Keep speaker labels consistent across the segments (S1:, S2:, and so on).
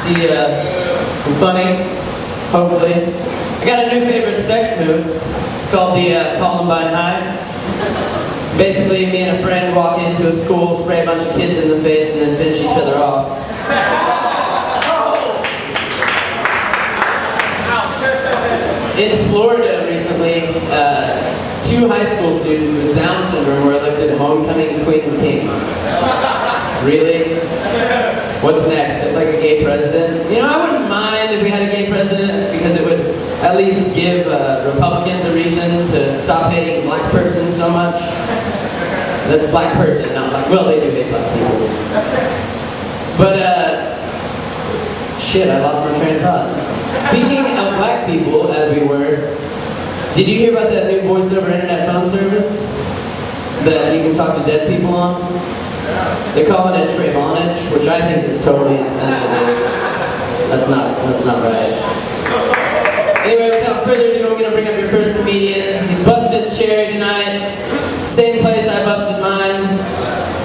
S1: see some funny, hopefully. I got a new favorite sex move. It's called the Columbine High. Basically, me and a friend walk into a school, spray a bunch of kids in the face, and then finish each other off. In Florida recently, 2 high school students with Down syndrome were elected homecoming queen and king. Really? What's next? Like a gay president? You know, I wouldn't mind if we had a gay president because it would at least give Republicans a reason to stop hating black person so much. That's black person, not black. Well, they do hate black people. But, shit, I lost my train of thought. Speaking of black people, as we were, did you hear about that new voice over internet phone service that you can talk to dead people on? They're calling it Trayvonage, which I think is totally insensitive. That's not right. Anyway, without further ado, I'm gonna bring up your first comedian. He's busted his cherry tonight. Same place I busted mine.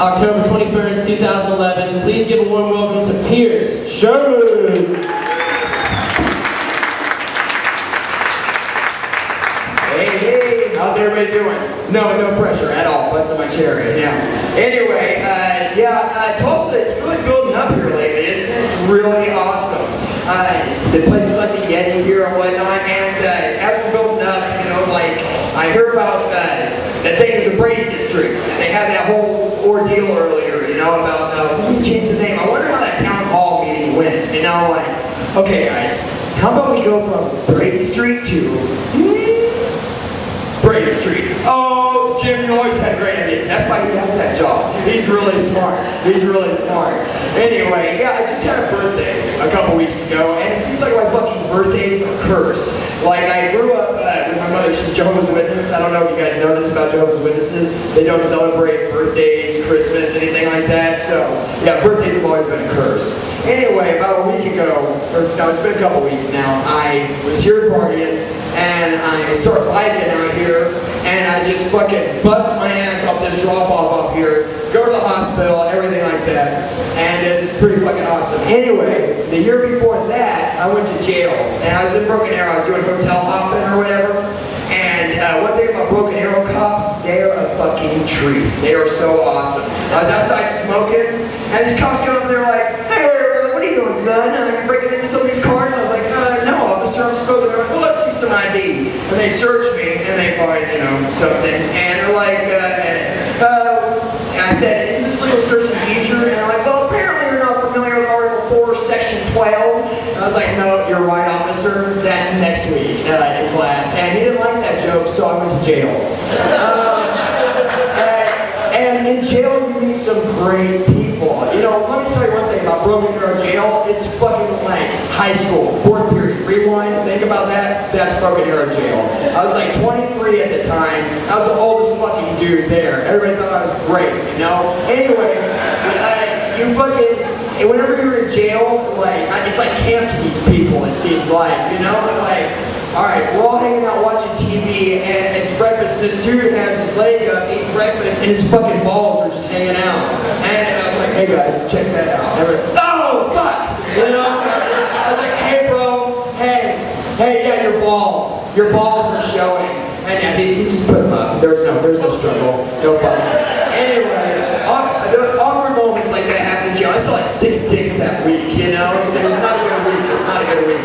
S1: October 21st, 2011. Please give a warm welcome to Pierce Sherman.
S2: Hey, how's everybody doing? No pressure at all. Busting my cherry. Yeah. Anyway, Tulsa, it's really building up here lately, isn't it? It's really awesome. The places like the Yeti here and whatnot, and as we're building up, you know, like I heard about the thing of the Brady District. They had that whole ordeal earlier, you know, about we change the name. I wonder how that town hall meeting went. You know, like, okay, guys, how about we go from Brady Street to Brady Street. Oh, Jim, you always had great ideas. That's why he has that job. He's really smart. Anyway, yeah, I just had a birthday a couple weeks ago, and it seems like my fucking birthdays are cursed. Like, I grew up with my mother. She's Jehovah's Witness. I don't know if you guys know this about Jehovah's Witnesses. They don't celebrate birthdays, Christmas, anything like that. So, yeah, birthdays have always been a curse. Anyway, about a week ago, it's been a couple weeks now, I was here partying, and I start biking out here, and I just fucking bust my ass off this drop-off up here, go to the hospital, everything like that, and it's pretty fucking awesome. Anyway, the year before that, I went to jail, and I was in Broken Arrow. I was doing hotel hopping or whatever, and one thing about Broken Arrow cops, they are a fucking treat. They are so awesome. I was outside smoking, and these cops come up and they're like, "Hey, what are you doing, son? You're breaking into some of these cars?" I was like, "No, officer, I'm smoking." They're like, "Well, let's see some ID." And they search me, and they find, you know, something. And they're like, I said, "Isn't this legal search and seizure?" And they're like, "Well, apparently you're not familiar with Article 4, Section 12. And I was like, "No, you're right, officer. That's next week in class." And he didn't like that joke, so I went to jail. And in jail, you meet some great people. You know, let me tell you one thing about Broken Arrow Jail. It's fucking like high school, 4th period. Rewind, think about that. That's Broken Arrow Jail. I was like 23 at the time. I was the oldest fucking dude there. Everybody thought I was great, you know? Anyway, you fucking, whenever you're in jail, like, it's like camp to these people, it seems like, you know? Like, alright, we're all hanging out watching TV, and it's breakfast, and this dude has his leg up eating breakfast, and his fucking balls are just hanging out. And I'm like, "Hey guys, check that out." And everybody, "Oh, fuck!" You know? I was like, "Hey bro, hey, yeah, your balls are showing." And yeah, he just put them up. There's no struggle, no fight. Anyway, awkward moments like that happen in jail. I saw like 6 dicks that week, you know? So it was not a good week.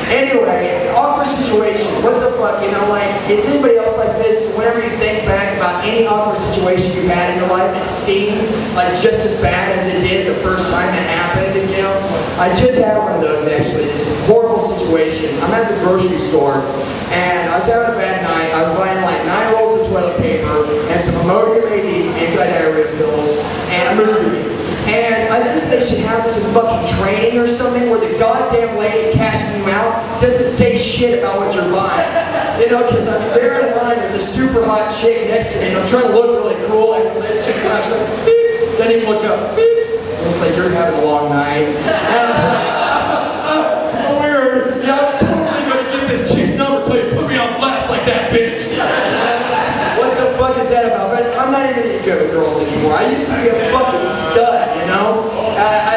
S2: Anyway, awkward situation. What the fuck, you know, like, is anybody else like this? Whenever you think back about any awkward situation you had in your life, it stings, like, just as bad as it did the first time it happened, you know? I just had one of those, actually, this horrible situation. I'm at the grocery store, and I was having a bad night. I was buying, like, 9 rolls of toilet paper, and some Imodium ADs, anti-diarrhea pills, and a movie. And I think they should have this in fucking training or something where the goddamn lady cashing you out doesn't say shit about what you're buying. You know, because I'm there in line with this super hot chick next to me, and I'm trying to look really cool, and the chick comes like, beep, doesn't even look up, beep. And it's like, "You're having a long night." And I was like, weird. Yeah, I was totally going to get this chick's number till you put me on blast like that, bitch. What the fuck is that about? But I'm not even any good with girls anymore. I used to be a fucking stud, you know?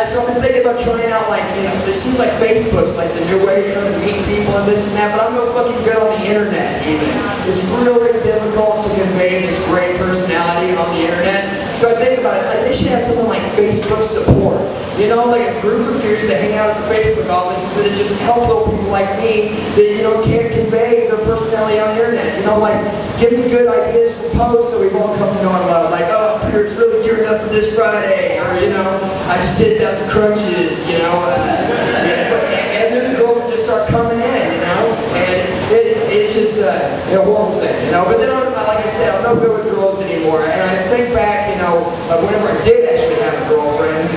S2: So I've been thinking about trying out, like, it seems like Facebook's like the new way, to meet people and this and that, but I'm no fucking good on the internet even. It's really difficult to convey this great personality on the internet. So I think about it, like they should have something like Facebook support. Like a group of dudes that hang out at the Facebook offices that just help little people like me that, can't convey their personality on the internet. Like give me good ideas for posts that we've all come to know and love. Like, oh, Peter's really gearing up for this Friday. Or, I just did 1,000 crunches, and then the girls will just start coming in, and it's just a horrible thing, But then, like I said, I'm no good with girls anymore. And I think back, whenever I did actually have a girlfriend,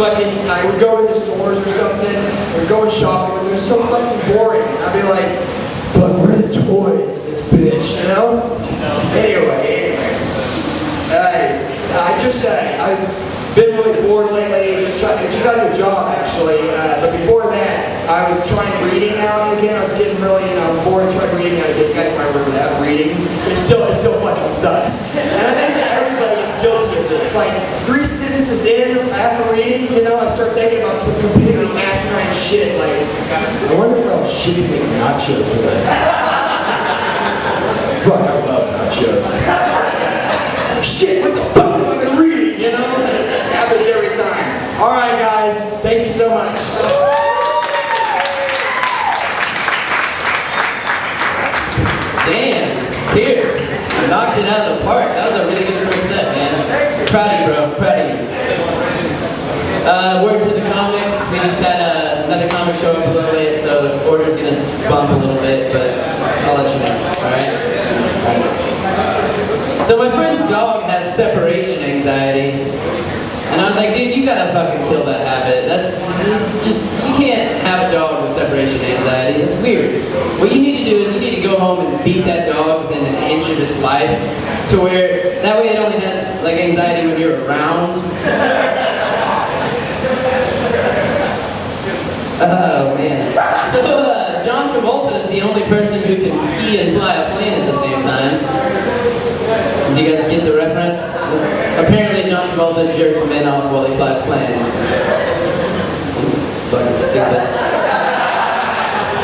S2: I would go into stores or something, or go shopping, and it was so fucking boring. And I'd be like, but where are the toys in this bitch, Anyway. I've been really bored lately. I just got a new job actually, but before that, I was trying reading now and again. I was getting really bored trying reading now and again. You guys might remember that reading. It still fucking sucks. And I think that everybody is guilty of this. Like 3 sentences in after reading, I start thinking about some completely asinine shit. Like, I wonder if I'll shit to make nachos today. Fuck, I love nachos. Shit, what the fuck have I been reading, It happens every time. Alright guys, thank you so much.
S1: Damn, Pierce, knocked it out of the park. That was a really good first set, man. Proud of you, bro. Proud of you. Word to the comics. We just had another comic show up a little late, so the order's gonna bump a little bit, but I'll let you know. All right. So my friend's dog has separation anxiety, and I was like, dude, you gotta fucking kill that habit. You can't have a dog with separation anxiety. That's weird. What you need to do is you need to go home and beat that dog within an inch of its life, to where that way it only has like anxiety when you're around. Oh man. So John Travolta is the only person who can ski and fly a plane at the same time. Do you guys get the reference? Apparently John Travolta jerks men off while he flies planes. It's fucking stupid.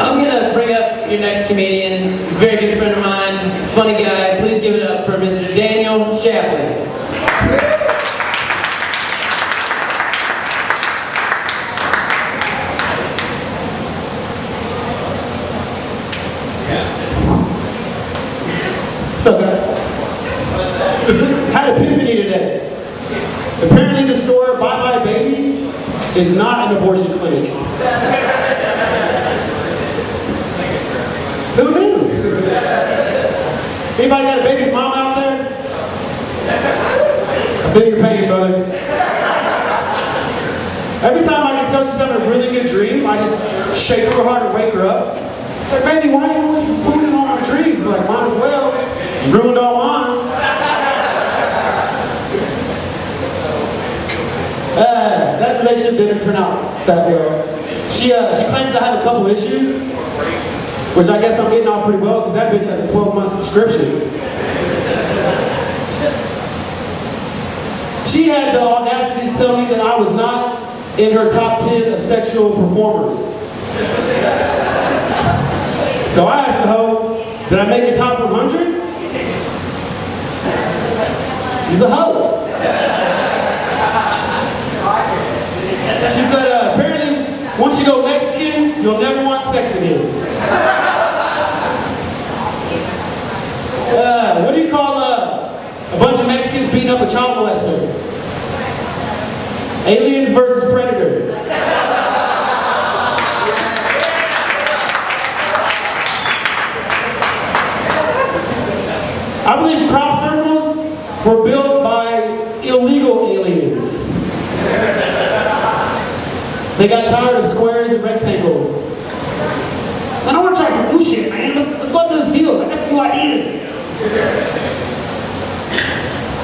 S1: I'm gonna bring up your next comedian. He's a very good friend of mine, funny guy. Please give it up for Mr. Daniel Shapley.
S3: What's up, guys? Had epiphany today. Apparently the store Bye Bye Baby is not an abortion clinic. Who knew? Anybody got a baby's mom out there? I feel your pain, brother. Every time I can tell she's having a really good dream, I just shake her hard and wake her up. It's like, baby, why are you always ruining all my dreams? Like, might as well. You ruined all mine. That relationship didn't turn out that well. She claims I have a couple issues, which I guess I'm getting off pretty well because that bitch has a 12-month subscription. She had the audacity to tell me that I was not in her top 10 of sexual performers. So I asked the hoe, did I make it top 100? She's a hoe. She said, apparently, once you go Mexican, you'll never want sex again. What do you call a bunch of Mexicans beating up a child molester? Aliens versus Predator. I believe crop circles were built by illegal aliens. They got tired of squares and rectangles. I don't want to try some new shit, man. Let's go up to this field. I got some new ideas.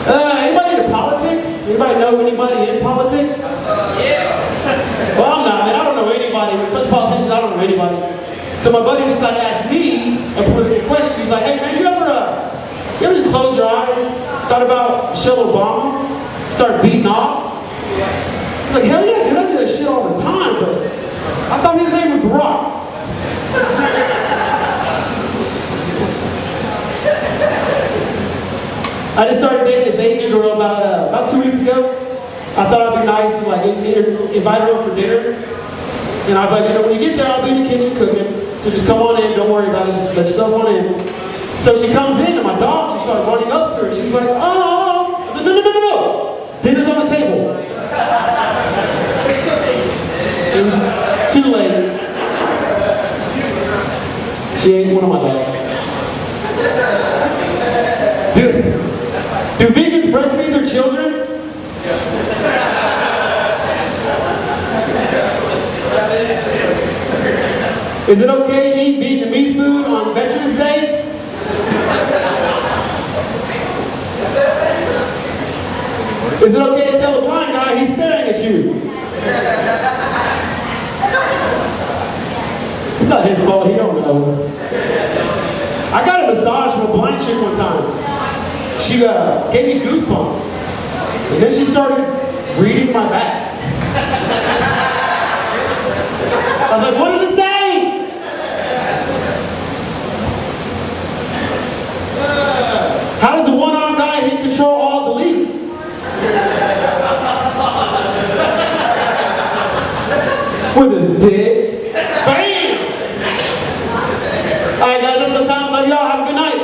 S3: Anybody into politics? Anybody know anybody in politics? Yeah. Well, I'm not, man. I don't know anybody. When it comes to politicians, I don't know anybody. So my buddy decided to ask me a political question. He's like, hey, man, you ever just close your eyes, thought about Michelle Obama, start beating off? He's like, hell yeah, dude, I do that shit all the time, but I just started dating this Asian girl about 2 weeks ago. I thought I'd be nice and like invite her over for dinner. And I was like, you know, when you get there, I'll be in the kitchen cooking. So just come on in, don't worry about it, just let yourself on in. So she comes in and my dog just started running up to her. She's like, oh. I said, no. Dinner's on the table. It was too late. She ate one of my dogs. Do vegans breastfeed their children? Is it okay to eat Vietnamese food on Veterans Day? Is it okay to tell a blind guy he's staring at you? It's not his fault, he don't know. I got a massage from a blind chick one time. She gave me goosebumps. And then she started reading my back. I was like, what does it say? How does a one-armed guy hit Control Alt Delete? With his dick. Bam! Alright guys, that's my time. Love y'all. Have a good night.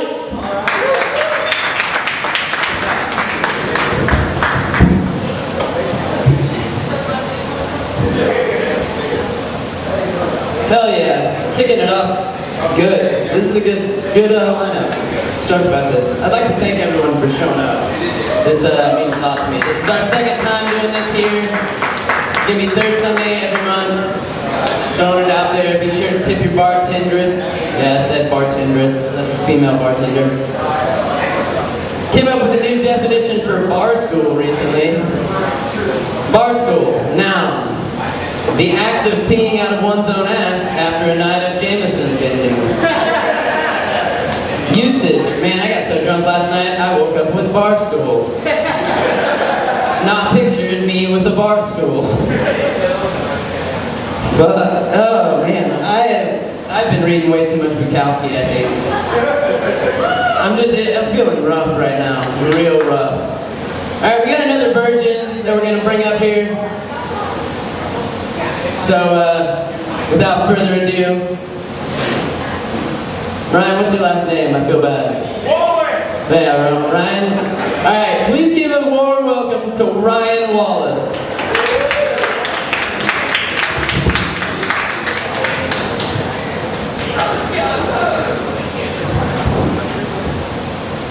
S1: Hell yeah, kicking it off good. This is a good lineup. Stoked about this. I'd like to thank everyone for showing up. This means a lot to me. This is our second time doing this here. It's gonna be third Sunday every month. Just throwing it out there. Be sure to tip your bartendress. Yeah, I said bartendress. That's a female bartender. Came up with a new definition for bar stool recently. Bar stool, noun. The act of peeing out of one's own ass after a night of Jameson bending. Usage. Man, I got so drunk last night, I woke up with a bar stool. Not pictured me with a bar stool. But, oh man, I've been reading way too much Bukowski, I think. I'm feeling rough right now. Real rough. Alright, we got another virgin that we're gonna bring up here. So, without further ado, Ryan, what's your last name? I feel bad.
S4: Wallace!
S1: Yeah, Ryan. Alright, please give a warm welcome to Ryan Wallace.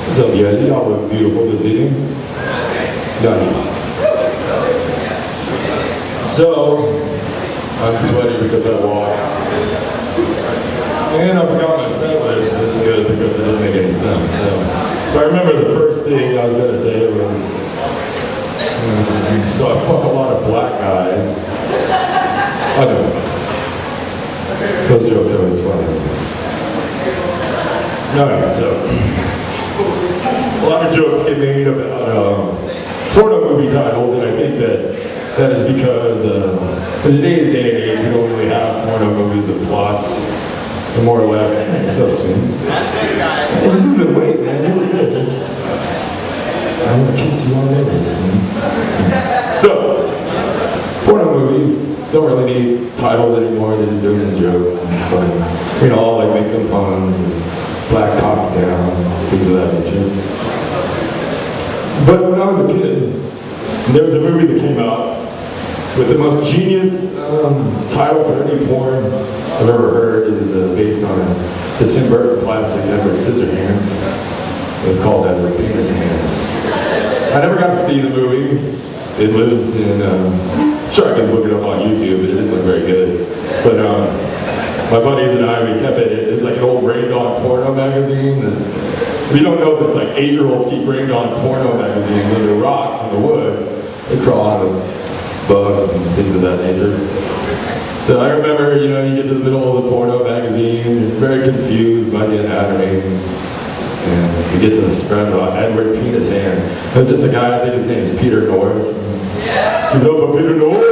S5: What's up, yeah? Y'all look beautiful this evening. Yeah. So, I'm sweaty because I walked. And I forgot my set list, but it's good because it didn't make any sense. So I remember the first thing I was going to say was, so I fuck a lot of black guys. I know. Those jokes are always funny. Alright, so a lot of jokes get made about porno movie titles, and I think that is because in today's day and age, we don't really have porno movies with plots. More or less. What's up, Swin? Hey, you're losing weight, man. You look good. I want to kiss you all over, Swin. So, porno movies don't really need titles anymore. They're just doing these jokes. It's funny. You know, all like make some puns and black cock down, things of that nature. But when I was a kid, there was a movie that came out with the most genius title for any porn I've ever heard. It was based on the Tim Burton classic Edward Scissorhands. It was called Edward Penis Hands. I never got to see the movie. It lives in, sure I can look it up on YouTube, but it didn't look very good. But my buddies and I, we kept it. It was like an old Rained On porno magazine. And we don't know this, like 8-year-olds keep Rained On porno magazines under rocks in the woods. They crawl out of bugs and things of that nature. So I remember, you know, you get to the middle of the porno magazine, you're very confused by the anatomy, and you get to the spread about Edward Penis Hands. It was just a guy, I think his name's Peter North. Yeah. You know for Peter North?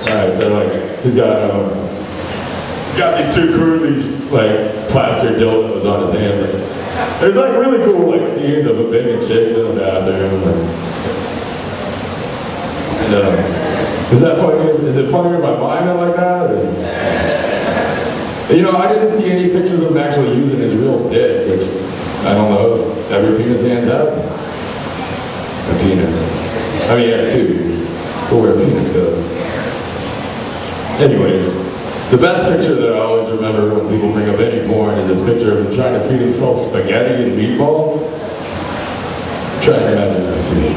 S5: Alright, so like, he's got these two crudely, like, plastered dildos on his hands. Like, there's like really cool like scenes of him banging chicks in the bathroom. Is that funny? Is it funnier in my mind like that? Or? You know, I didn't see any pictures of him actually using his real dick, which I don't know if every penis hands have a penis. I mean, yeah, two. But where a penis goes. Anyways, the best picture that I always remember when people bring up any porn is this picture of him trying to feed himself spaghetti and meatballs. Try to imagine that for you.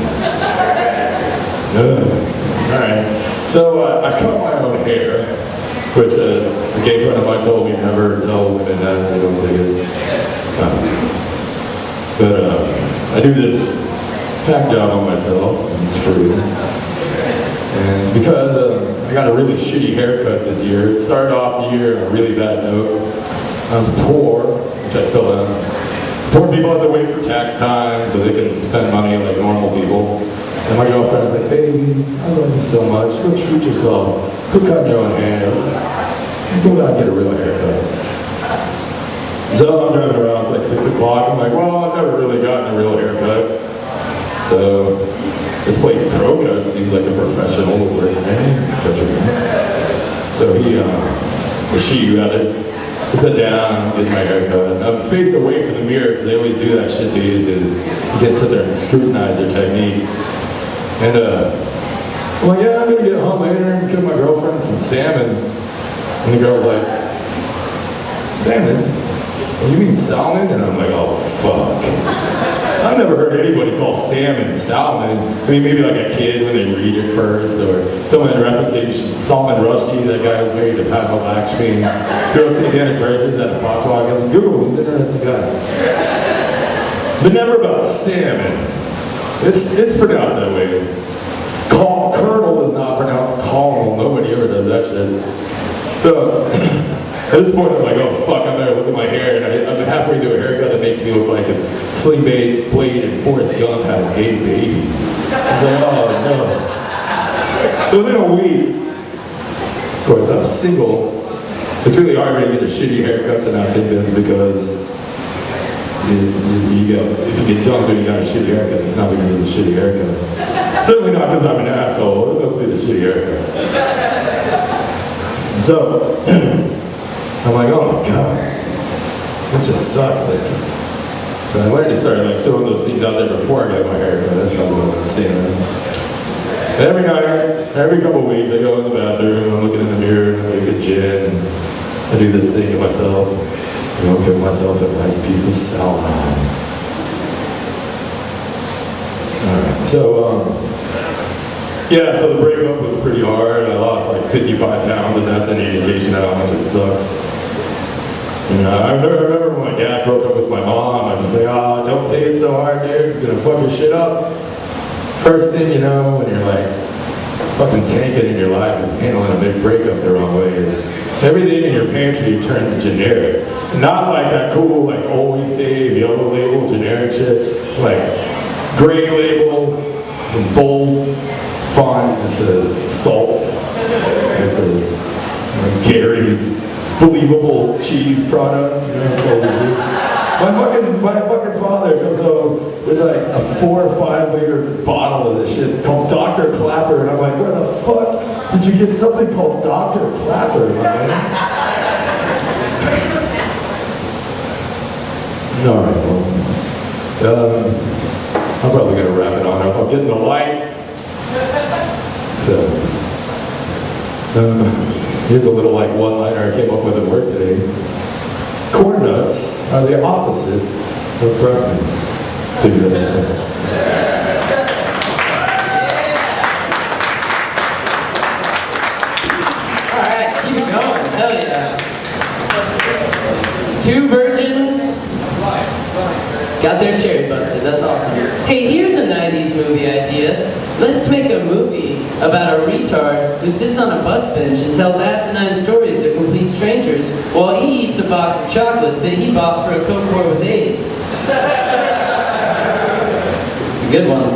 S5: Alright, so I cut my own hair, which a gay friend of mine told me never tell women that, they don't dig it. But I do this hack job on myself, and it's free. And it's because I got a really shitty haircut this year. It started off the year on a really bad note. I was poor, which I still am. Poor people have to wait for tax time so they can spend money like normal people. And my girlfriend was like, baby, I love you so much. Go treat yourself. Go cut your own hair. Just go out and get a real haircut. So I'm driving around, it's like 6 o'clock. I'm like, well, I've never really gotten a real haircut. So this place Pro Cut seems like a professional work there. So he, or she rather, sit down, get my haircut. And I'm faced away from the mirror because they always do that shit to you. So you get to sit there and scrutinize their technique. And I'm like, yeah, I'm gonna get home later and cook my girlfriend some salmon. And the girl's like, salmon? You mean salmon? And I'm like, oh fuck. I've never heard anybody call salmon salmon. I mean, maybe like a kid when they read it first, or someone referencing Salman Rushdie, that guy who's married to Padma Lakshmi. You don't see Dana Grace's at a fatwa against him. Google, he's an interesting guy. But never about salmon. It's pronounced that way. Colonel is not pronounced colonel. Nobody ever does that shit. So at this point, I'm like, oh fuck, I better look at my hair. And I'm halfway through a haircut that makes me look like if Sling Blade and Forrest Gump had a gay baby. I was like, oh no. So within a week, of course, I'm single. It's really hard to get a shitty haircut, and I think that's because if you get dumped and you got a shitty haircut, it's not because of the shitty haircut. Certainly not because I'm an asshole. It must be the shitty haircut. So I'm like, oh my god, this just sucks. Like, so I learned to start like throwing those things out there before I got my haircut. I'm talking about seeing them. Every night, every couple of weeks, I go in the bathroom. I'm looking in the mirror and I drink a gin, and I do this thing to myself. You know, give myself a nice piece of salmon. Alright, so, yeah, so the breakup was pretty hard. I lost like 55 pounds, and that's any indication of how much it sucks. And I remember when my dad broke up with my mom, I'd just say, oh, don't take it so hard, dude. It's gonna fuck your shit up. First thing you know, when you're like fucking tanking in your life and handling a big breakup the wrong way is everything in your pantry turns generic. Not like that cool, like always save, yellow label, generic shit. Like gray label, some bold font, just says salt. It says Gary's believable cheese product. You know, that's what it is. My fucking father comes home with like a 4 or 5 liter bottle of this shit called Dr. Clapper, and I'm like, where the fuck did you get something called Dr. Clapper, my man? All right, well, I'm probably gonna wrap it on up. I'm getting the light. So, here's a little like one-liner I came up with at work today. Corn nuts are the opposite of breath mints. Figure that's what I'm
S1: Alright, keep it going. Hell yeah. 2 virgins got their cherry busted. That's awesome. Hey, here's a 90s movie idea. Let's make a movie about a retard who sits on a bus bench and tells asinine stories to complete strangers while he eats a box of chocolates that he bought for a Coke war with AIDS. It's a good one.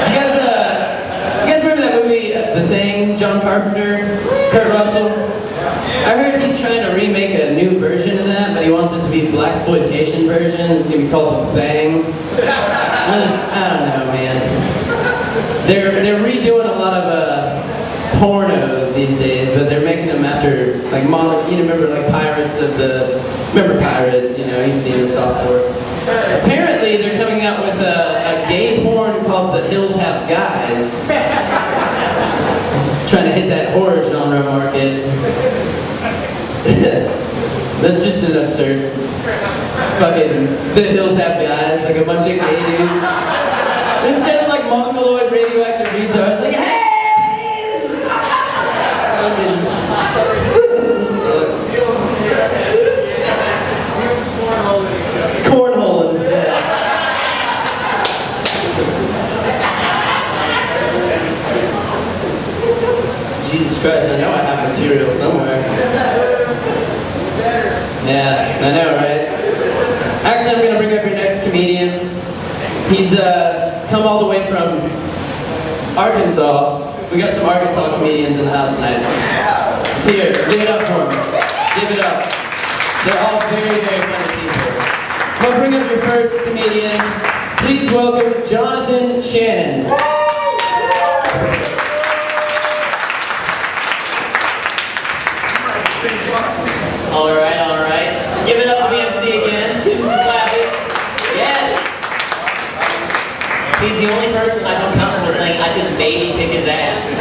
S1: You guys remember that movie, The Thing, John Carpenter, Kurt Russell? I heard he's trying to remake a new version of that, but he wants it to be a blaxploitation version. It's gonna be called The Bang. I don't know, man. They're redoing a lot of pornos these days, but they're making them after like model. You remember like Pirates of the. Remember Pirates? You know, you've seen the softcore. Apparently, they're coming out with a gay porn called The Hills Have Guys. Trying to hit that horror genre market. That's just an absurd. Fucking The Hills Have Guys, like a bunch of gay dudes. Instead of like mongoloid radioactive retards, like hey! Cornholing. Jesus Christ, I know I have material somewhere. Yeah, I know, right? Actually, I'm gonna bring up your next comedian. He's come all the way from Arkansas. We got some Arkansas comedians in the house tonight. It's here. Give it up for them. Give it up. They're all very, very funny people. I'll bring up your first comedian. Please welcome Jonathan Shannon.
S4: All right. Give it up for BMC again. Give him some clappers. Yes. He's the only person I feel comfortable saying I could maybe kick his ass.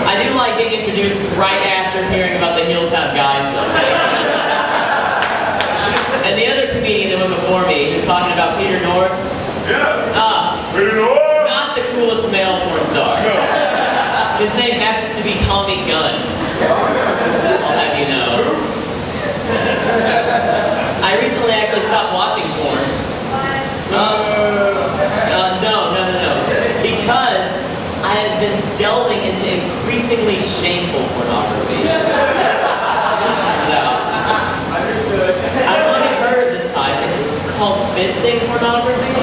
S4: I do like being introduced right after hearing about the Hills Have Guys, though. And the other comedian that went before me, he was talking about Peter North.
S5: Yeah. Peter North.
S4: Not the coolest male porn star. His name happens to be Tommy Gunn. I'll have you know. I recently actually stopped watching porn. No. Because I have been delving into increasingly shameful pornography. It turns out. I don't know if you've heard of this type. It's called fisting pornography.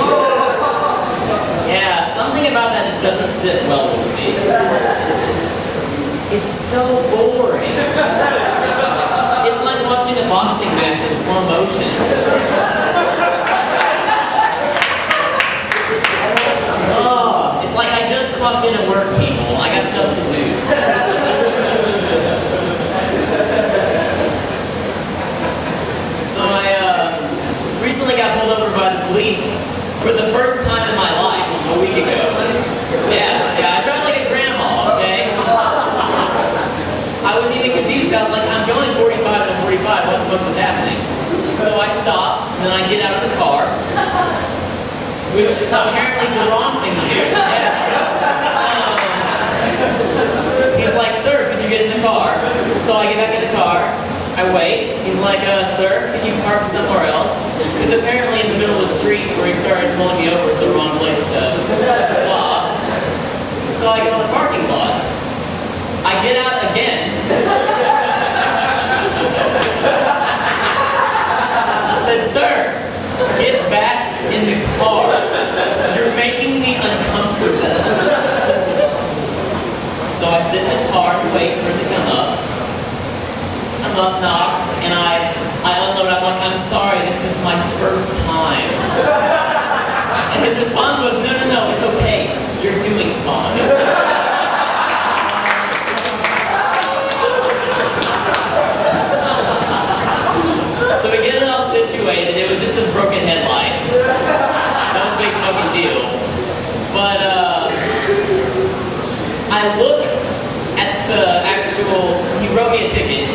S4: Yeah, something about that just doesn't sit well with me. It's so boring. It's like watching a boxing match in slow motion. It's like I just clocked in at work, people. I got stuff to do. So I recently got pulled over by the police for the first time in my life a week ago. Yeah, I drive like a grandma, okay? I was even confused. I was like, I'm going 45 to 45. What is happening? So I stop, and then I get out of the car. Which apparently is the wrong thing to do. Yeah. He's like, sir, could you get in the car? So I get back in the car, I wait. He's like, sir, can you park somewhere else? Because apparently in the middle of the street where he started pulling me over is the wrong place to stop. So I go in the parking lot. I get out again. Said, sir, get back in the car. You're making me uncomfortable. So I sit in the car and wait for him to come up. I'm up, knocks, and I unload. I'm like, I'm sorry, this is my first time. And his response was, no, it's okay. You're doing fine. So we get it all situated. It was just a broken headlight. No big fucking deal. But I look at the actual, he wrote me a ticket.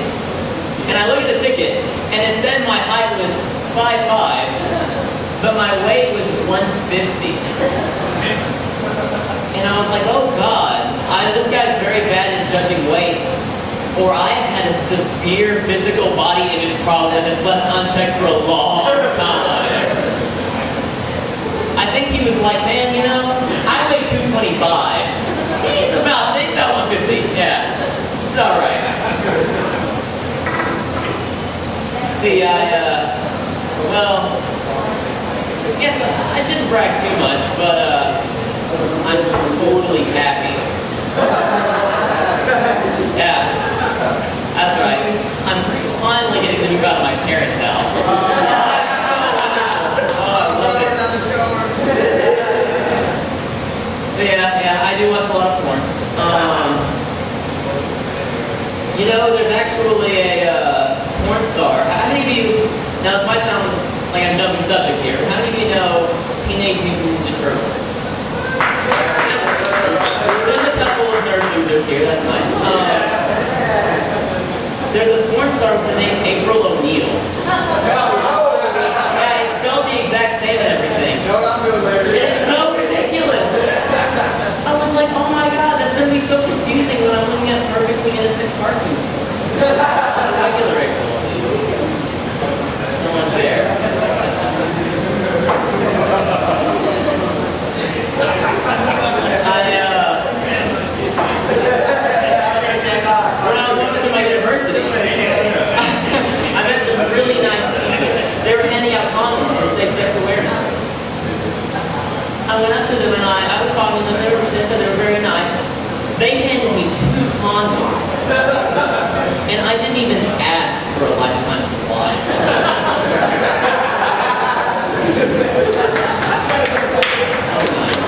S4: And I look at the ticket, and it said my height was 5'5", but my weight was 150. And I was like, oh God, this guy's very bad at judging weight. Or I have had a severe physical body image problem that has left unchecked for a long time. I think he was like, man, you know, I weigh 225. He's about 150. Yeah, it's all right. See, well, I guess I shouldn't brag too much, but I'm totally happy. Yeah, that's right. I'm finally getting to move out of my parents' house. That's so wonderful. Oh, I love it. Yeah, I do watch a lot of porn. You know, there's actually a porn star. How many of you, now this might sound like I'm jumping subjects here, but how many of you know Teenage Mutant Ninja Turtles? There's a couple of nerd losers here, that's nice. There's a porn star with the name April O'Neil. Yeah, it's spelled the exact same and everything. It is so ridiculous. I was like, oh my god, that's going to be so confusing when I'm looking at a perfectly innocent cartoon. Regular April O'Neil. So unfair. When I was walking through my university, I met some really nice people. They were handing out condoms for safe-sex awareness. I went up to them and I was talking to them. They said they were very nice. They handed me 2 condoms. And I didn't even ask for a lifetime supply. So nice.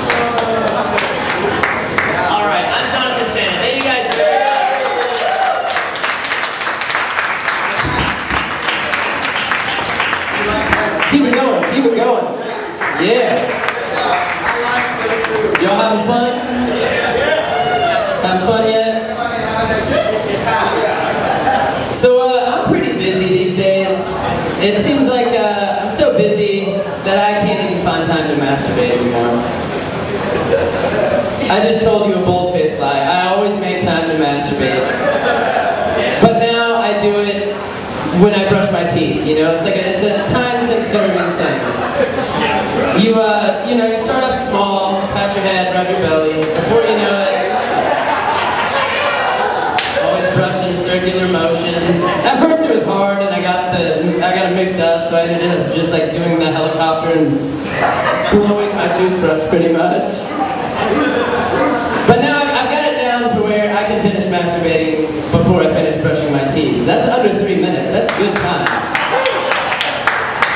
S4: All right, I'm Jonathan Shannon. Thank you guys very much.
S1: Keep it going, keep it going. Yeah. Y'all having fun? Having fun yet? So I'm pretty busy these days. It seems like I'm so busy that I can't even find time to masturbate anymore. I just told you a bold-faced lie. I always make time to masturbate. But now I do it when I brush my teeth, you know? It's a time-consuming thing. You start off small, pat your head, rub your belly. Before you know it, always brushing circular motions. At first it was hard, and I got it mixed up, so I ended up just like doing the helicopter and blowing my toothbrush pretty much. But now I've got it down to where I can finish masturbating before I finish brushing my teeth. That's under 3 minutes. That's good time.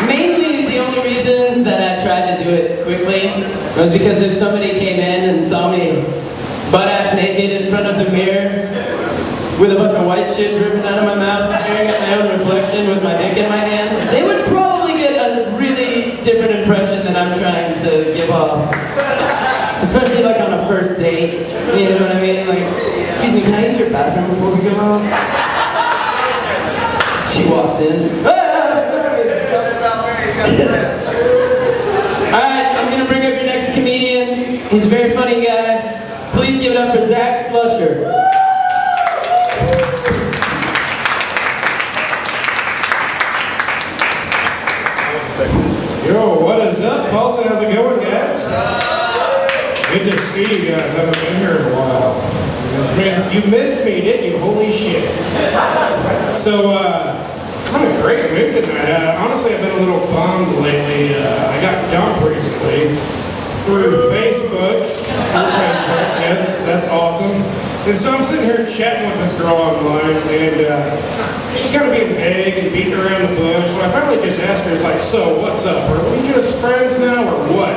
S1: Mainly the only reason that I tried to do it quickly was because if somebody came in and saw me butt-ass naked in front of the mirror with a bunch of white shit dripping out of my mouth, staring at my own reflection with my dick in my hands, they would probably get a really different impression than I'm trying to give off. Especially like on a first date, you know what I mean? Like, excuse me, can I use your bathroom before we go home? She walks in. Ah, I'm sorry. Alright, I'm gonna bring up your next comedian. He's a very funny guy. Please give it up for Zach Slusher.
S6: Yo, what is up, Tulsa? How's it going, guys? Good to see you guys. I haven't been here in a while. Yes, man, you missed me, didn't you? Holy shit. So, I'm in a great mood tonight. Honestly, I've been a little bummed lately. I got dumped recently through Facebook. Yes, that's awesome. And so I'm sitting here chatting with this girl online, and she's kind of being vague and beating around the bush. So I finally just asked her, like, so what's up? Are we just friends now, or what?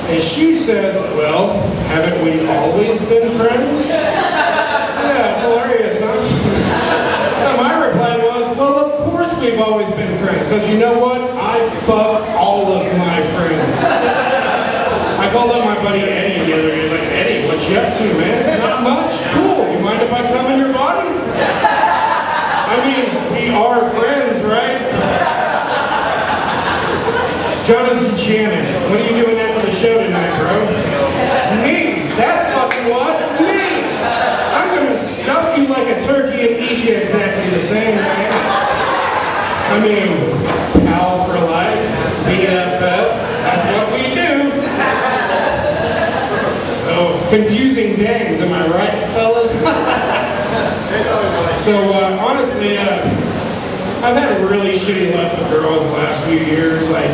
S6: And she says, well, haven't we always been friends? Yeah, it's hilarious, huh? And my reply was, well, of course we've always been friends, because you know what? I fuck all of my friends. I called up my buddy Eddie the other day. He's like, Eddie, what you up to, man? Not much. Cool. You mind if I come in your body? I mean, we are friends, right? Jonathan Shannon, what are you doing after the show tonight, bro? Me. That's fucking what? Me. I'm gonna stuff you like a turkey and eat you exactly the same way. I mean, pal for life, BFF. That's what we do. Oh, confusing names, am I right, fellas? So, honestly, I've had really shitty luck with girls the last few years. Like,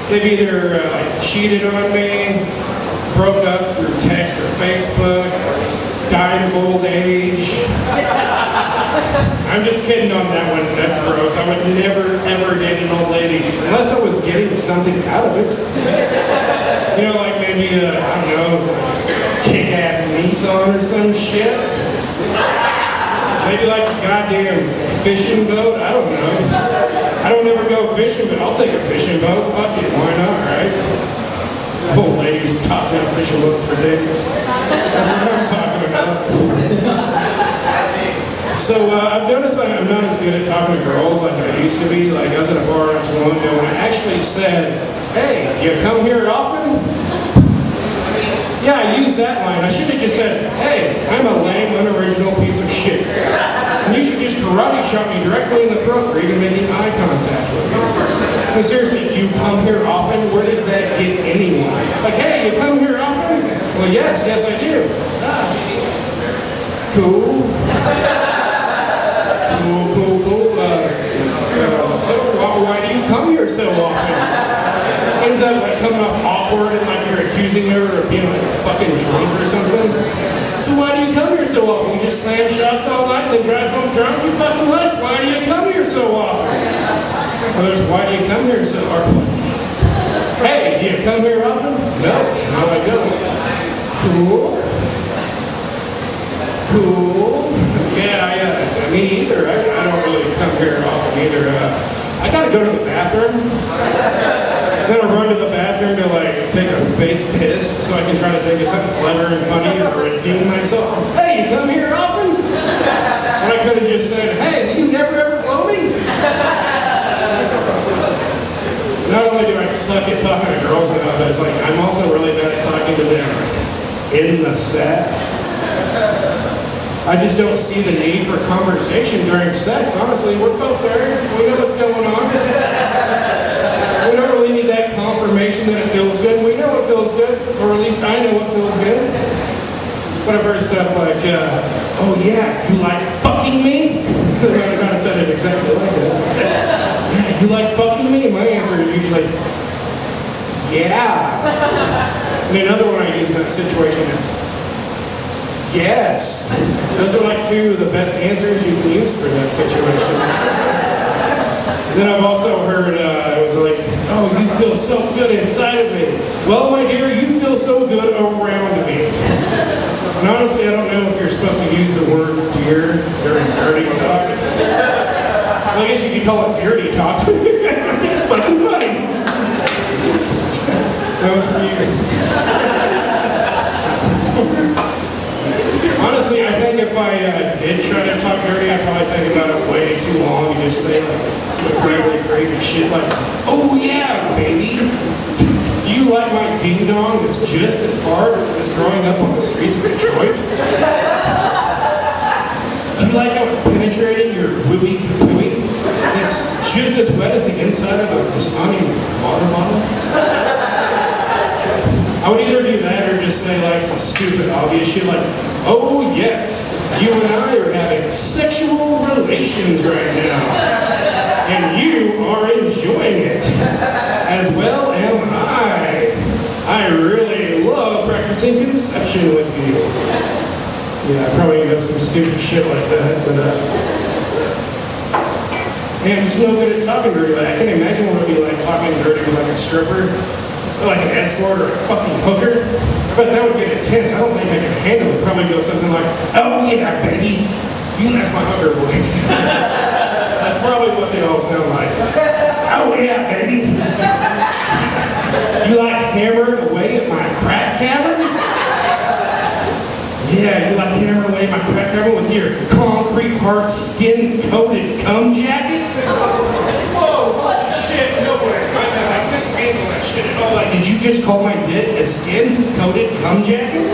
S6: they've either cheated on me, broke up through text or Facebook, died of old age. I'm just kidding on that one. That's gross. I would never, ever date an old lady unless I was getting something out of it. You know, like maybe, I don't know, some kick-ass Nissan or some shit. Maybe like a goddamn fishing boat. I don't know. I don't ever go fishing, but I'll take a fishing boat. Fuck it, why not, right? Old ladies tossing out fishing boats for dick. That's what I'm talking about. So I've noticed I'm not as good at talking to girls like I used to be. Like I was at a bar not too long ago and I actually said, "Hey, you come here often?" Yeah, I used that line. I should have just said, "Hey, I'm a lame, unoriginal piece of shit. And you should just karate chop me directly in the throat for even making eye contact with me." I mean, seriously, do you come here often? Where does that get anyone? Like, hey, you come here often? Well, yes, I do. Ah. Cool. Cool. So why do you come here so often? Ends up like coming off awkward and like you're accusing her of being like a fucking drunk or something. So why do you come here so often? You just slam shots all night and then drive home drunk? You fucking lush. Why do you come here so often? Well, there's why do you come here so often? Hey, do you come here often? No, I don't. Cool. Yeah, me either. I don't really come here often either. I gotta go to the bathroom. Then I run to the bathroom to like take a fake piss so I can try to think of something clever and funny or redeem myself. Hey, you come here often? And I could have just said, hey, you never ever blow me? Not only do I suck at talking to girls now, but it's like I'm also really bad at talking to them in the sack. I just don't see the need for conversation during sex. Honestly, we're both there. We know what's going on. We don't really need that confirmation that it feels good. We know it feels good, or at least I know it feels good. But I've heard stuff like, oh yeah, you like fucking me? I kind of said it exactly like that. Yeah, you like fucking me? My answer is usually, yeah. And another one I use in that situation is, yes. Those are like two of the best answers you can use for that situation. And then I've also heard, it was like, oh, you feel so good inside of me. Well, my dear, you feel so good around me. And honestly, I don't know if you're supposed to use the word dear during dirty talk. Well, I guess you could call it dirty talk. It's fucking funny. That was for you. Honestly, I think if I did try to talk dirty, I'd probably think about it way too long and just say like some incredibly crazy shit like, oh yeah, baby, do you like my ding dong that's just as hard as growing up on the streets of Detroit? Do you like how it's penetrating your wooey pooey? It's just as wet as the inside of a Dasani water bottle? I would either do that or just say like some stupid obvious shit like, oh yes, you and I are having sexual relations right now. And you are enjoying it. As well am I. I really love practicing conception with you. Yeah, I probably end up some stupid shit like that, but yeah, I'm just no good at talking dirty. Like, I can imagine what it would be like talking dirty with like a stripper. Like an escort or a fucking hooker. I bet that would get intense. I don't think I can handle it. Probably go something like, oh yeah, baby, you can ask my hooker voice. That's probably what they all sound like. Oh yeah, baby. You like hammering away at my crack cabin? Yeah, you like hammering away at my crack cabin with your concrete hard skin coated cum jacket? Whoa, holy shit, no way. I couldn't handle that shit at all. Like, did you just call my dick a skin-coated cum jacket?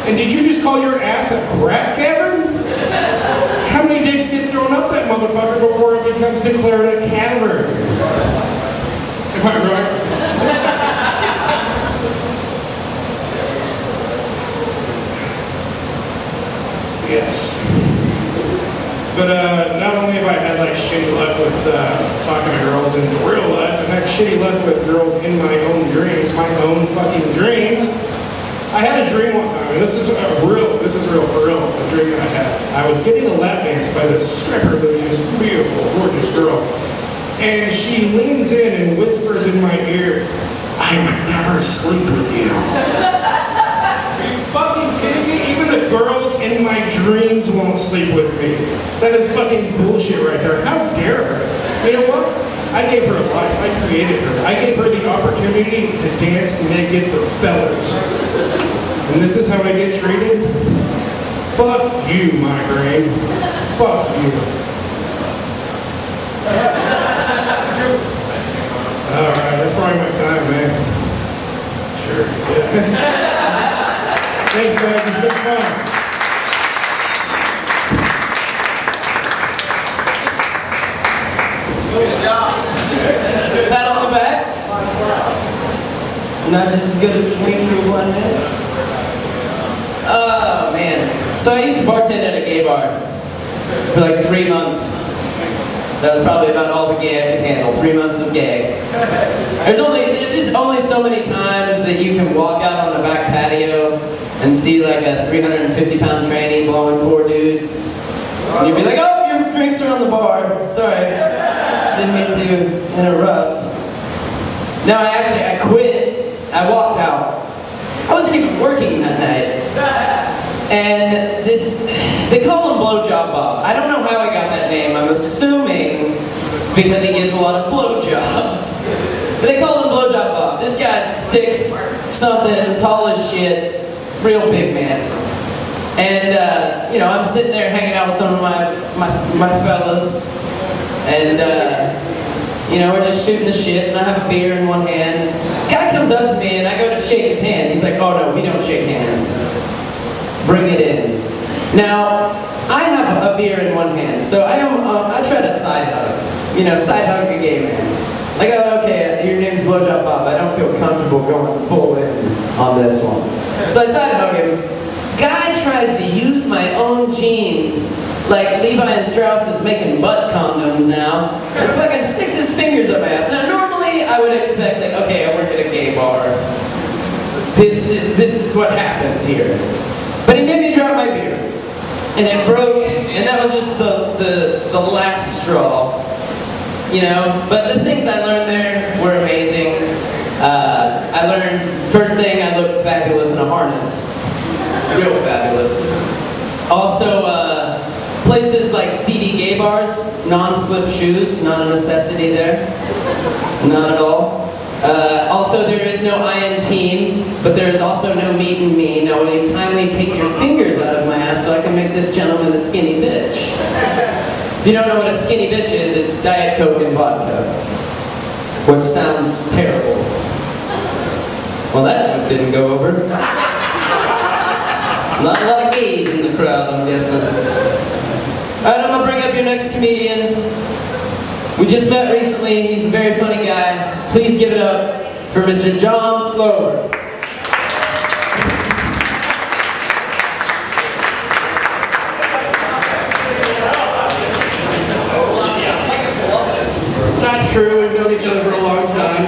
S6: And did you just call your ass a crack cavern? How many dicks get thrown up that motherfucker before it becomes declared a cavern? Am I right? Yes. But not only have I had like shitty luck with talking to girls in real life, I've had shitty luck with girls in my own dreams, my own fucking dreams. I had a dream one time, and this is real for real, a dream that I had. I was getting a lap dance by this stripper that was just beautiful, gorgeous girl. And she leans in and whispers in my ear, "I would never sleep with you." Are you fucking kidding me? Even the girls in my dreams won't sleep with me. That is fucking bullshit right there. How dare her? You know what? I gave her a life. I created her. I gave her the opportunity to dance naked for fellas. And this is how I get treated? Fuck you, migraine. Fuck you. Alright, that's probably my time, man. Sure, yeah. Thanks, guys. It's been fun.
S1: Pat on the back. Not just as good as the wing through one minute. Oh man. So I used to bartend at a gay bar for like 3 months. That was probably about all the gay I could handle. 3 months of gay. There's just only so many times that you can walk out on the back patio and see like a 350-pound tranny blowing 4 dudes. And you'd be like, "Oh, your drinks are on the bar. Sorry. Didn't mean to interrupt." No, I quit. I walked out. I wasn't even working that night. And they call him Blowjob Bob. I don't know how he got that name. I'm assuming it's because he gives a lot of blowjobs. But they call him Blowjob Bob. This guy's 6-something, tall as shit, real big man. And, I'm sitting there hanging out with some of my fellas. And, we're just shooting the shit, and I have a beer in one hand. Guy comes up to me, and I go to shake his hand. He's like, "Oh no, we don't shake hands. Bring it in." Now, I have a beer in one hand, so I try to side hug. Side hug a gay man. Like, "Oh, okay, your name's Blowjob Bob. I don't feel comfortable going full in on this one." So I side hug him. Guy tries to use my own jeans, like Levi and Strauss is making butt condoms now, and fucking sticks his fingers up my ass. Now, normally I would expect, like, okay, I work at a gay bar. This is what happens here. But he made me drop my beer, and it broke, and that was just the last straw, But the things I learned there were amazing. I learned, first thing, I looked fabulous in a harness. Real fabulous. Also, places like CD gay bars, non-slip shoes, not a necessity there. Not at all. Also, there is no I am team, but there is also no meet and me. Now, will you kindly take your fingers out of my ass so I can make this gentleman a skinny bitch? If you don't know what a skinny bitch is, it's Diet Coke and vodka, which sounds terrible. Well, that joke didn't go over. Not a lot of gays in the crowd, I'm guessing. Alright, I'm gonna bring up your next comedian. We just met recently. He's a very funny guy. Please give it up for Mr. John Slower.
S7: It's not true. We've known each other for a long time.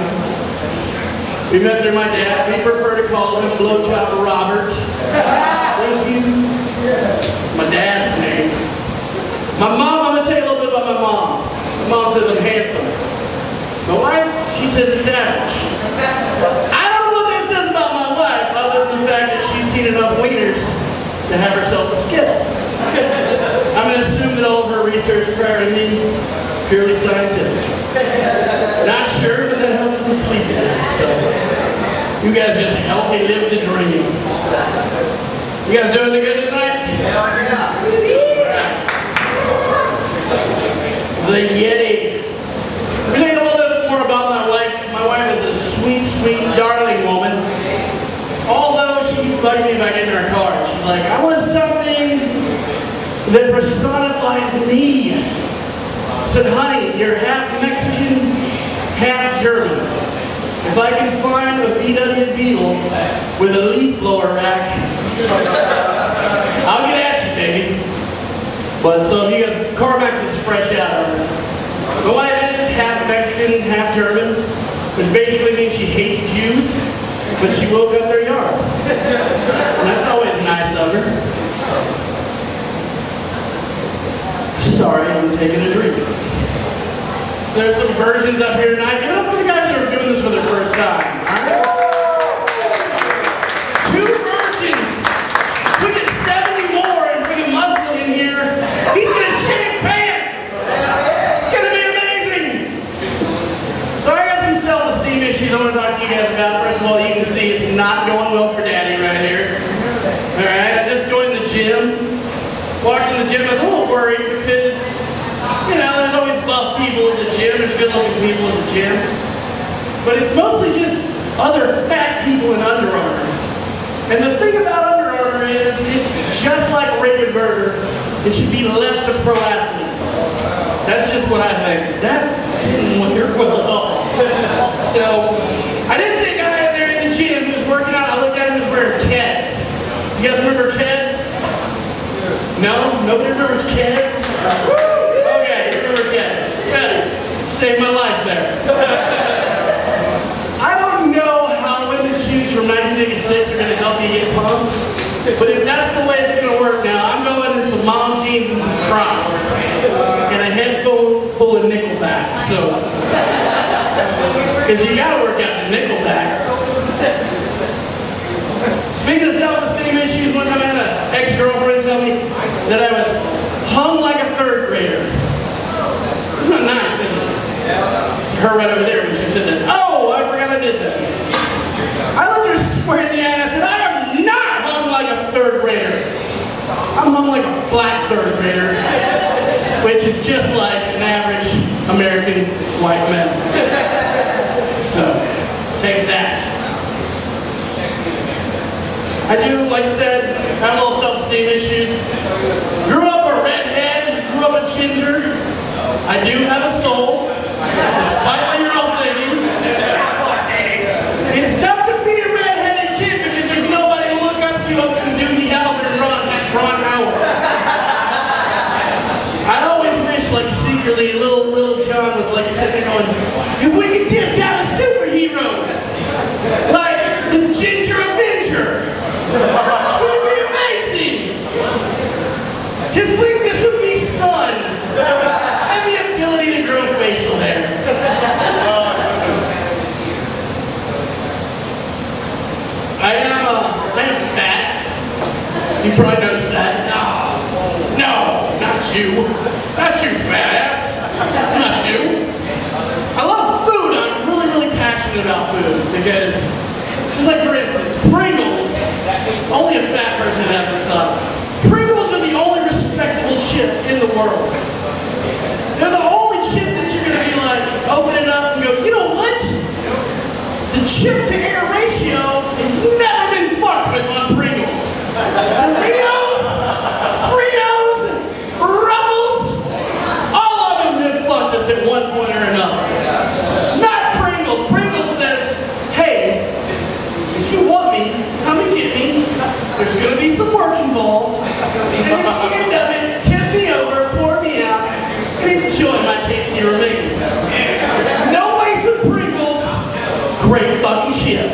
S7: We met through my dad. We prefer to call him Blowjob Robert. Thank you. It's my dad's name. My mom, I'm going to tell you a little bit about my mom. My mom says I'm handsome. My wife, she says it's average. I don't know what that says about my wife, other than the fact that she's seen enough wieners to have herself a skittle. I'm going to assume that all of her research prior to me, purely scientific. Not sure, but that helps me sleep at night, so you guys just help me live the dream. You guys doing good tonight? Yeah. The Yeti. We think a little bit more about my wife. My wife is a sweet, sweet, darling woman. Although she keeps bugging me if I get in her car. She's like, "I want something that personifies me." I said, "Honey, you're half Mexican, half German. If I can find a VW Beetle with a leaf blower rack, I'll get at you, baby." But so if you guys, CarMax is fresh out. My wife is half Mexican, half German, which basically means she hates Jews. but she will cut their yard. And that's always nice of her. Sorry, I'm taking a drink. So there's some virgins up here tonight. Give it up for the guys that are doing this for their first time. All right? 2 virgins. We get 70 more and bring a Muslim in here. He's gonna shit his pants. It's gonna be amazing. So I got some self-esteem issues I want to talk to you guys about. First of all, you can see it's not going well for Daddy right here. All right, I just joined the gym. Walked in the gym, I was a little worried because, you know, there's always buff people in the gym, there's good looking people in the gym. But it's mostly just other fat people in Under Armour. And the thing about Under Armour is, it's just like Raven Burger. It should be left to pro athletes. That's just what I think. That didn't work well at all. So, I did see a guy in there in the gym who was working out. I looked at him, he was wearing Keds. You guys remember Keds? No? Nobody remembers Keds? Okay, you remember Keds. Good. Saved my life there. I don't know how women's shoes from 1986 are going to help you get pumped, but if that's the way it's going to work now, I'm going in some mom jeans and some Crocs and a head full of Nickelback. So, because you got to work out the Nickelback. Speaking of self-esteem issues, one time I had an ex-girlfriend tell me that I was hung like a 3rd grader. It's not nice, is it? It's her right over there when she said that. Oh, I forgot I did that. I looked her square in the eye and I said, I am not hung like a 3rd grader. I'm hung like a black 3rd grader, which is just like an average American white male. So, take that. I do, like I said, have a little self-esteem issues. Grew up a redhead, grew up a ginger. I do have a soul, despite what you're all thinking. It's tough to be a redheaded kid because there's nobody to look up to other than Doogie Howser and Ron Howard. I always wish, like secretly, little John was like sitting there going, if we could just have a superhero, like the Ginger Avenger. It would be amazing! His weakness would be sun and the ability to grow facial hair. I am fat. You probably noticed that. No, not you. Not you, fat ass. That's not you. I love food. I'm really passionate about food because, just like for instance, Pringles. Only a fat person would have this thought. Pringles are the only respectable chip in the world. They're the only chip that you're going to be like, open it up and go, you know what? The chip to air ratio has never been fucked with on Pringles. Doritos, Fritos, Ruffles, all of them have fucked us at one point or another. Not Pringles. Pringles says, hey, if you want me, come and get me. There's going to be some work involved. And at the end of it, tip me over, pour me out, and enjoy my tasty remains. No waste with Pringles. Great fucking chip.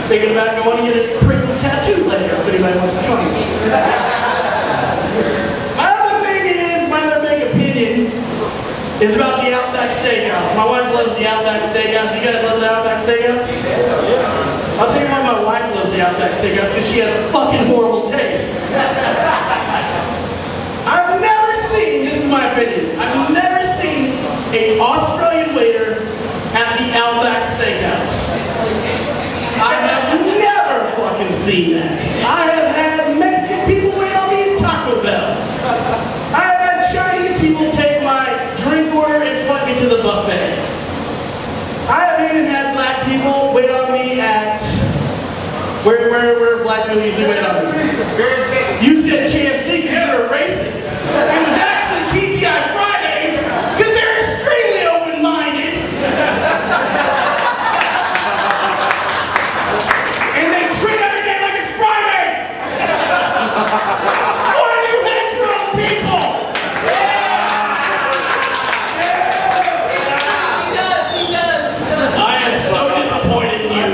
S7: Thinking about going to get a Pringles tattoo later if anybody wants to join me. My other thing is, my other big opinion is about the Outback Steakhouse. My wife loves the Outback Steakhouse. You guys love the Outback Steakhouse? I'll tell you why my wife loves the Outback Steakhouse, because she has fucking horrible taste. I've never seen, this is my opinion, I've never seen an Australian waiter at the Outback Steakhouse. I have never fucking seen that. I have had Mexican people wait on me at Taco Bell. I have had Chinese people take my drink order and put me to the buffet. I have even had black people wait on me at where black people usually wait on me. You said KFC because you're a racist. It was actually TGI Fridays because they're extremely open-minded. And they treat every day like it's Friday. Why do you hate your own people? He does. I am so disappointed in you.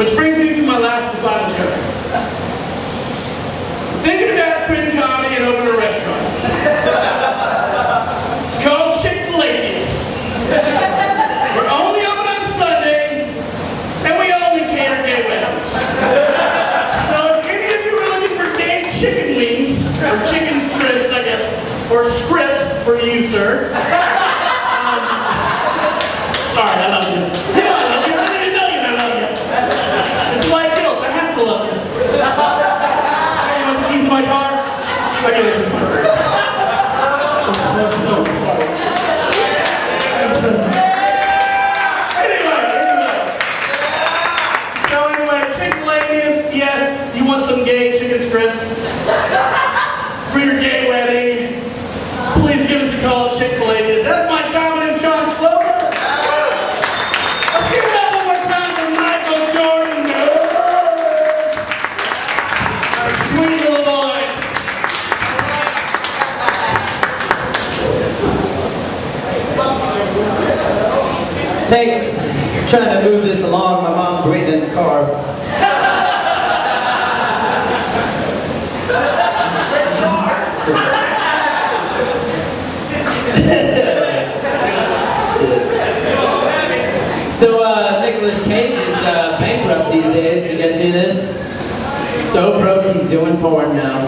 S7: Which brings me to my last and final joke. Thinking about quitting comedy and opening a restaurant. It's called Chick-fil-Atheist. We're only open on Sunday, and we only cater gay weddings. So if any of you are looking for gay chicken wings, or chicken strips, I guess, or scripts for you, sir. Sorry, I love you. You know I love you. I didn't even know you, and I love you. It's white guilt. I have to love you. You want the keys to my car? I get it. My purse. I'm so sorry. I'm so sorry. Anyway, Chick-fil-A, yes, you want some gay chicken strips for your gay wedding? Please give us a call at Chick-fil-A. That's my time. My name is John Slover. Let's give it up one more time for Michael Jordan. Our sweet little boy.
S1: Thanks. Trying to move this along. My mom's waiting in the car. So, Nicolas Cage is bankrupt these days. Did you guys hear this? So broke he's doing porn now.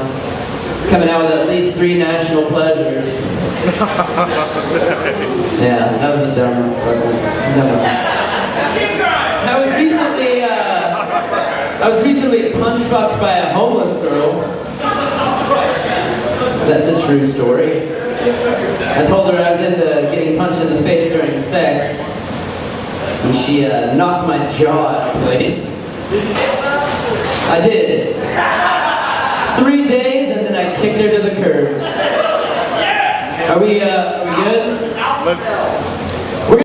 S1: Coming out with at least 3 national pleasures. Yeah, that was a dumb one. I was recently punch fucked by a homeless girl. That's a true story. I told her I was into getting punched in the face during sex, and she knocked my jaw out of place. I did. 3 days, and then I kicked her to the curb. Are we good?